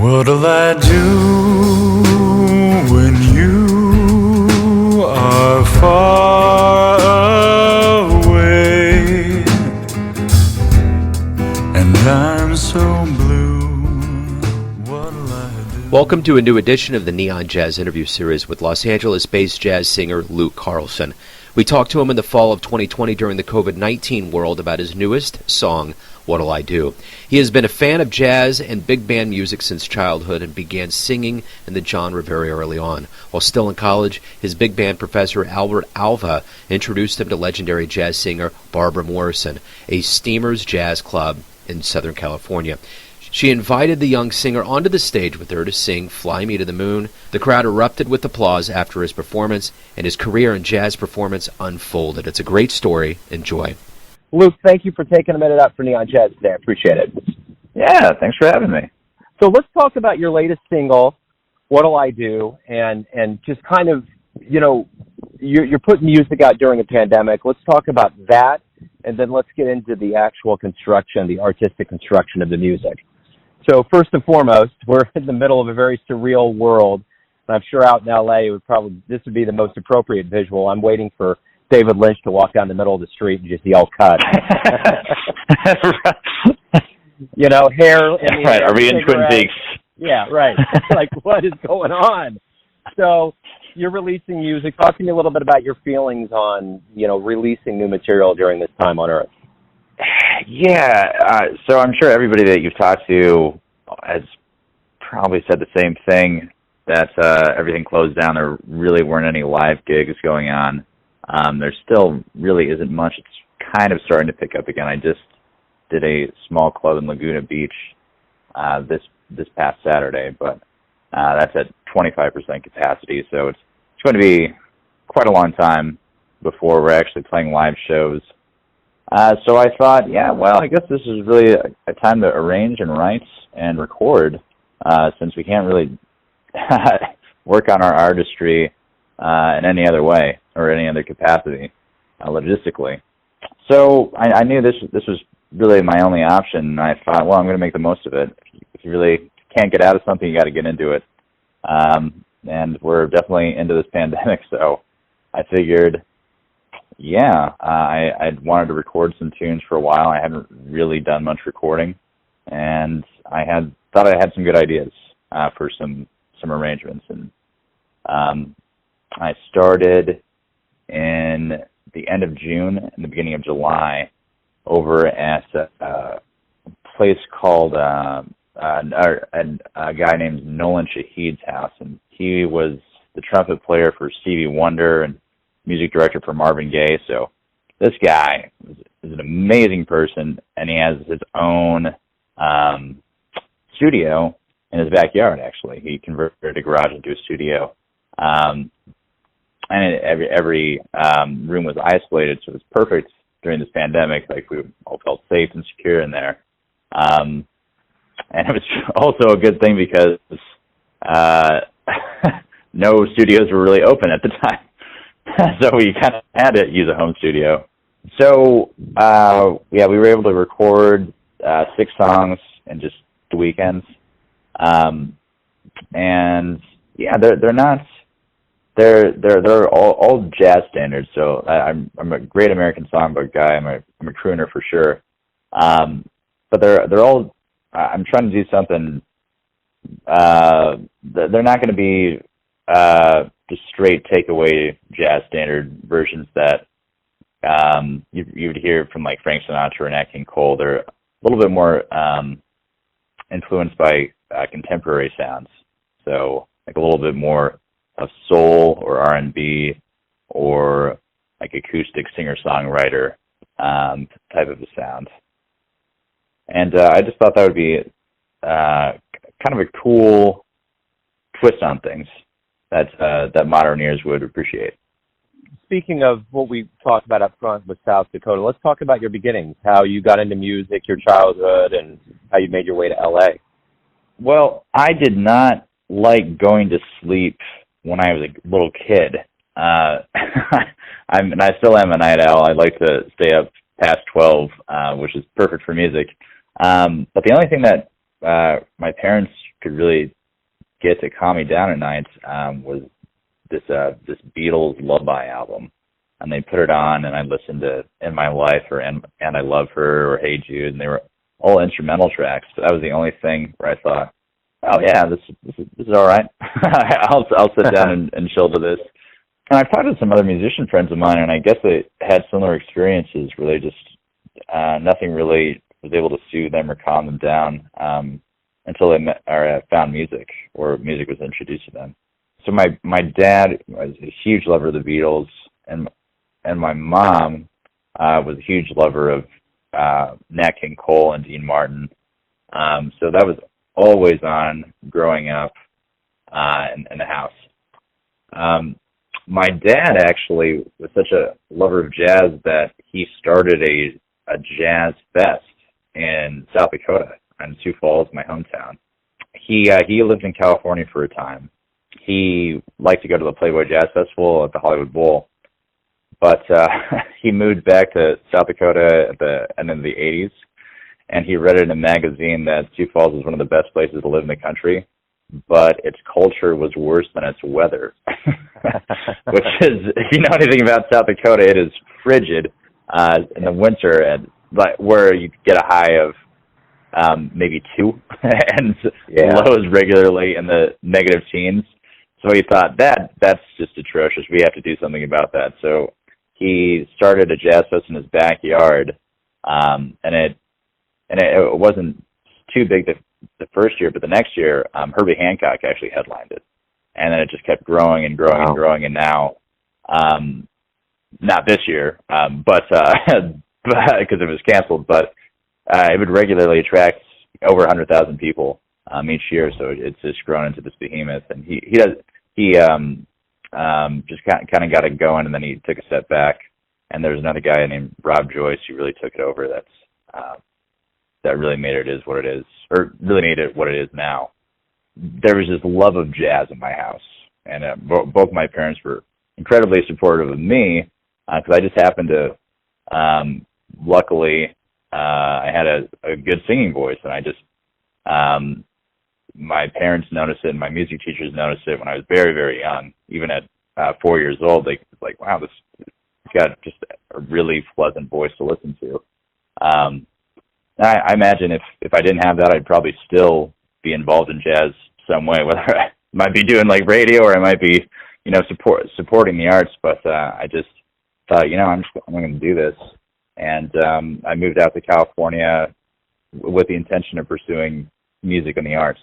What'll I do when you are far away and I'm so blue? What'll I do? Welcome to a new edition of the Neon Jazz interview series with Los Angeles-based jazz singer Luke Carlsen. We talked to him in the fall of 2020 during the COVID-19 world about his newest song, What'll I Do? He has been a fan of jazz and big band music since childhood and began singing in the genre very early on. While still in college, his big band professor Alva introduced him to legendary jazz singer Barbara Morrison, a Steamers Jazz Club in Southern California. She invited the young singer onto the stage with her to sing Fly Me to the Moon. The crowd erupted with applause after his performance, and his career in jazz performance unfolded. It's a great story. Enjoy. Luke, thank you for taking a minute out for Neon Jazz today. I appreciate it. Yeah, thanks for having me. So let's talk about your latest single, What'll I Do? And just kind of, you know, you're putting music out during a pandemic. Let's talk about that, and then let's get into the actual construction, the artistic construction of the music. So first and foremost, we're in the middle of a very surreal world. I'm sure out in LA, this would be the most appropriate visual. I'm waiting for David Lynch to walk down the middle of the street and just yell "cut." You know, hair. Right. Are we in Twin Peaks? Yeah, right. Like, what is going on? So you're releasing music. Talk to me a little bit about your feelings on, you know, releasing new material during this time on Earth. Yeah, so I'm sure everybody that you've talked to has probably said the same thing, that everything closed down. There really weren't any live gigs going on. There still really isn't much. It's kind of starting to pick up again. I just did a small club in Laguna Beach this past Saturday, but that's at 25% capacity, so it's going to be quite a long time before we're actually playing live shows. So I thought, yeah, well, I guess this is really a time to arrange and write and record, since we can't really work on our artistry in any other way or any other capacity, logistically. So I knew this was really my only option, and I thought, well, I'm going to make the most of it. If you really can't get out of something, you got to get into it. And we're definitely into this pandemic, so I figured, yeah, I'd wanted to record some tunes for a while. I hadn't really done much recording, and I thought I had some good ideas for some arrangements. And I started in the end of June and the beginning of July over at a place called a guy named Nolan Shahid's house, and he was the trumpet player for Stevie Wonder and music director for Marvin Gaye. So this guy is an amazing person, and he has his own studio in his backyard, actually. He converted a garage into a studio. And every room was isolated, so it was perfect during this pandemic. Like, we all felt safe and secure in there. And it was also a good thing because no studios were really open at the time. So we kind of had to use a home studio. So, yeah, we were able to record 6 songs in just the weekends. And yeah, they're all jazz standards. So I'm a great American songbook guy. I'm a crooner for sure. But they're all, I'm trying to do something, they're not going to be just straight takeaway jazz standard versions that you would hear from like Frank Sinatra and Nat King Cole. They're a little bit more influenced by contemporary sounds, so like a little bit more of soul or R&B or like acoustic singer-songwriter type of a sound. And I just thought that would be kind of a cool twist on things that modern ears would appreciate. Speaking of what we talked about up front with South Dakota, let's talk about your beginnings, how you got into music, your childhood, and how you made your way to LA. Well, I did not like going to sleep when I was a little kid. And I still am a night owl. I like to stay up past 12, which is perfect for music. But the only thing that my parents could really get to calm me down at night was this Beatles Lullaby album. And they put it on, and I listened to "In My Life" or "And I Love Her" or "Hey Jude," and they were all instrumental tracks. But that was the only thing where I thought, "Oh yeah, this is all right. I'll sit down and chill to this." And I've talked to some other musician friends of mine, and I guess they had similar experiences where they just nothing really was able to soothe them or calm them down until they met or found music, or music was introduced to them. So my dad was a huge lover of the Beatles, and my mom was a huge lover of Nat King Cole and Dean Martin. So that was always on growing up in the house. My dad actually was such a lover of jazz that he started a jazz fest in South Dakota, in Sioux Falls, my hometown. He lived in California for a time. He liked to go to the Playboy Jazz Festival at the Hollywood Bowl. But he moved back to South Dakota at the end of the 80s, and he read in a magazine that Sioux Falls is one of the best places to live in the country, but its culture was worse than its weather. Which is, if you know anything about South Dakota, it is frigid in the winter, and where you get a high of maybe 2 and lows regularly in the negative teens. So he thought that's just atrocious. We have to do something about that. So he started a jazz fest in his backyard, and it wasn't too big the first year, but the next year, Herbie Hancock actually headlined it, and then it just kept growing and growing and growing, and now, not this year, but because it was canceled, but it would regularly attract over 100,000 people each year, so it's just grown into this behemoth, and he just kind of got it going, and then he took a step back. And there's another guy named Rob Joyce who really took it over. That really made it what it is, or really made it what it is now. There was this love of jazz in my house, and both my parents were incredibly supportive of me because I just happened to, luckily, I had a good singing voice, and I just. My parents noticed it, and my music teachers noticed it when I was very, very young. Even at 4 years old, they was like, "Wow, this got just a really pleasant voice to listen to." I imagine if I didn't have that, I'd probably still be involved in jazz some way. Whether I might be doing like radio, or I might be, supporting the arts. But I just thought, I'm going to do this, and I moved out to California with the intention of pursuing music and the arts.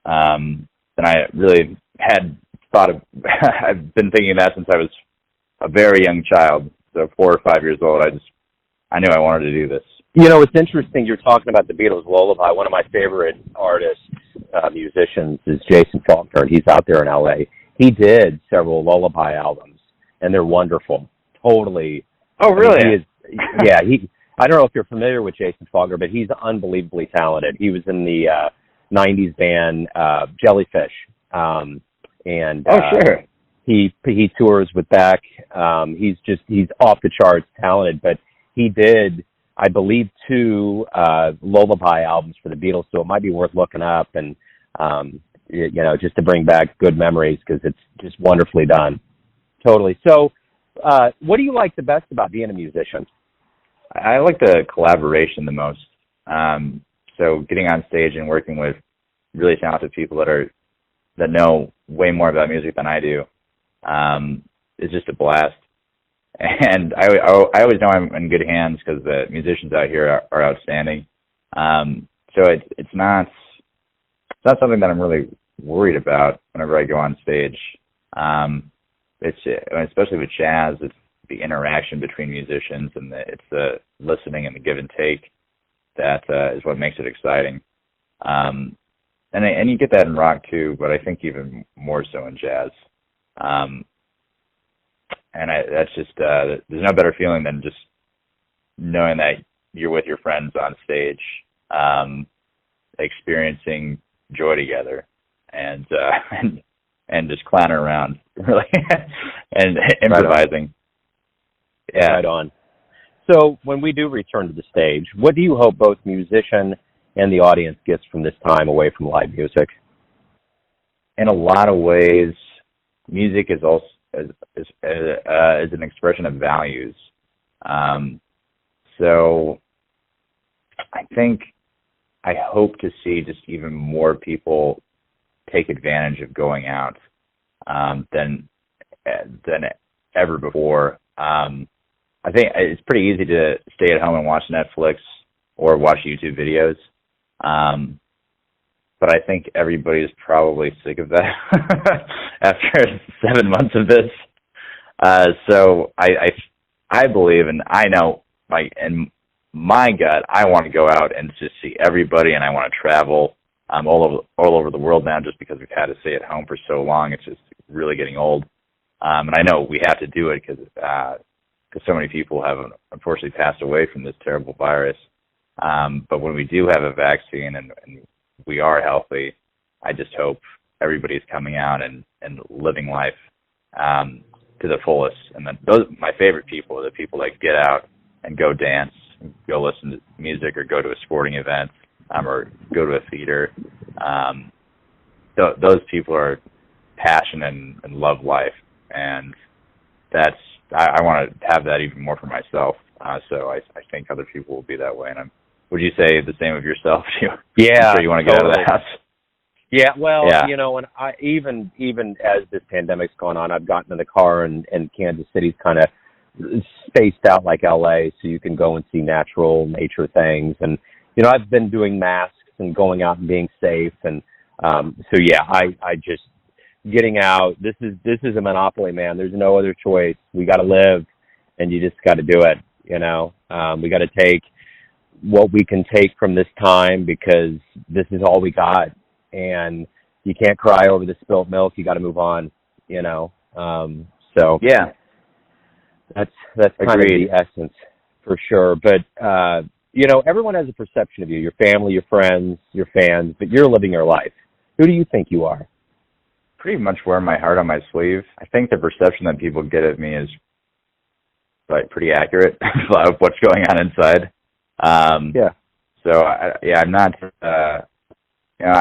And I really had thought of, I've been thinking of that since I was a very young child, so 4 or 5 years old. I knew I wanted to do this. It's interesting you're talking about the Beatles Lullaby. One of my favorite artists, musicians, is Jason Faulkner. He's out there in L.A. He did several lullaby albums, and they're wonderful. Totally. Oh, really? I don't know if you're familiar with Jason Faulkner, but he's unbelievably talented. He was in the 90s band Jellyfish. Sure. He tours with Beck. He's off the charts talented, but he did, I believe, 2 lullaby albums for the Beatles, so it might be worth looking up and, just to bring back good memories, because it's just wonderfully done. Totally. So what do you like the best about being a musician? I like the collaboration the most. So getting on stage and working with really talented people that know way more about music than I do is just a blast. And I always know I'm in good hands because the musicians out here are outstanding. So it's not something that I'm really worried about whenever I go on stage. It's especially with jazz, it's the interaction between musicians, and it's the listening and the give and take that is what makes it exciting. And you get that in rock too, but I think even more so in jazz. That's just there's no better feeling than just knowing that you're with your friends on stage, experiencing joy together, and just clowning around, really, and improvising. Right on. So when we do return to the stage, what do you hope both musician and the audience gets from this time away from live music? In a lot of ways, music is also is an expression of values. So I hope to see just even more people take advantage of going out than ever before. I think it's pretty easy to stay at home and watch Netflix or watch YouTube videos. But I think everybody's probably sick of that after 7 months of this. So I believe, and I know, like, in my gut, I want to go out and just see everybody, and I want to travel all over the world now, just because we've had to stay at home for so long. It's just really getting old. And I know we have to do it because so many people have unfortunately passed away from this terrible virus. But when we do have a vaccine and we are healthy, I just hope everybody's coming out and living life to the fullest. And then my favorite people are the people that get out and go dance, go listen to music, or go to a sporting event, or go to a theater. Those people are passionate and love life, and I want to have that even more for myself. So I think other people will be that way. And would you say the same of yourself? Yeah, I'm sure you want to get out of the house. Yeah, well, you know, and I even as this pandemic's gone on, I've gotten in the car, and Kansas City's kind of spaced out like LA, so you can go and see natural nature things. And you know, I've been doing masks and going out and being safe, and so yeah, I just getting out. This is a monopoly, man. There's no other choice. We got to live, and you just got to do it. You know, we got to take what we can take from this time, because this is all we got, and you can't cry over the spilt milk. You got to move on. You know, so yeah, that's kind of the essence for sure. But you know, everyone has a perception of you, your family, your friends, your fans, but you're living your life. Who do you think you are? Pretty much wear my heart on my sleeve. I think the perception that people get of me is like pretty accurate of what's going on inside. Yeah. So I'm not. You know,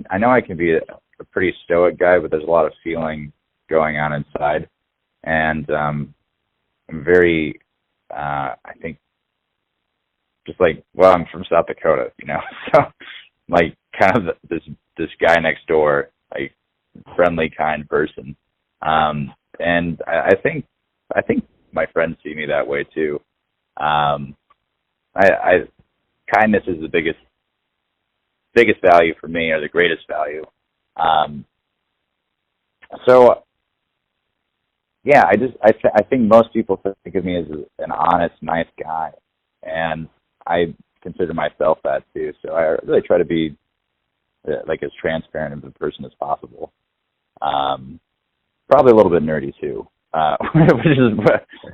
I know I can be a pretty stoic guy, but there's a lot of feeling going on inside, and I'm very. I think just like, well, I'm from South Dakota, you know, so like kind of this guy next door, like friendly, kind person, and I think my friends see me that way too. Kindness is the biggest value for me, or the greatest value. So yeah, I think most people think of me as an honest, nice guy, and I consider myself that too. So I really try to be like as transparent of a person as possible. Probably a little bit nerdy too, which is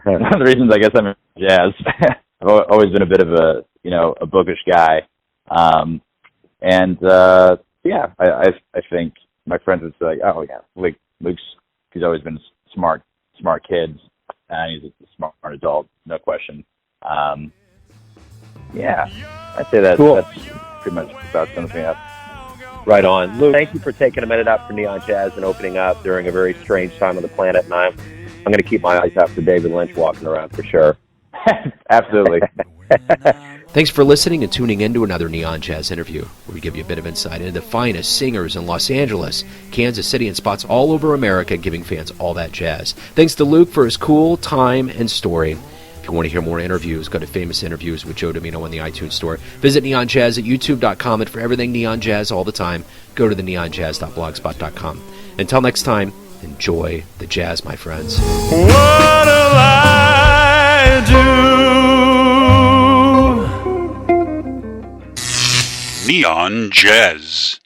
one of the reasons I guess I'm in jazz. I've always been a bit of a bookish guy, and yeah, I think my friends would say, oh yeah, Luke's he's always been smart kid, and he's a smart adult, no question. Yeah, I'd say that's pretty much about sums me up. Right on. Luke, thank you for taking a minute out for Neon Jazz and opening up during a very strange time on the planet, and I'm going to keep my eyes out for David Lynch walking around for sure. Absolutely. Thanks for listening and tuning in to another Neon Jazz interview, where we give you a bit of insight into the finest singers in Los Angeles, Kansas City, and spots all over America, giving fans all that jazz. Thanks to Luke for his cool time and story. If you want to hear more interviews, go to Famous Interviews with Joe Domino on the iTunes Store. Visit Neon Jazz at youtube.com, and for everything Neon Jazz all the time, go to the neonjazz.blogspot.com. Until next time, enjoy the jazz, my friends. What'll I do? Neon Jazz.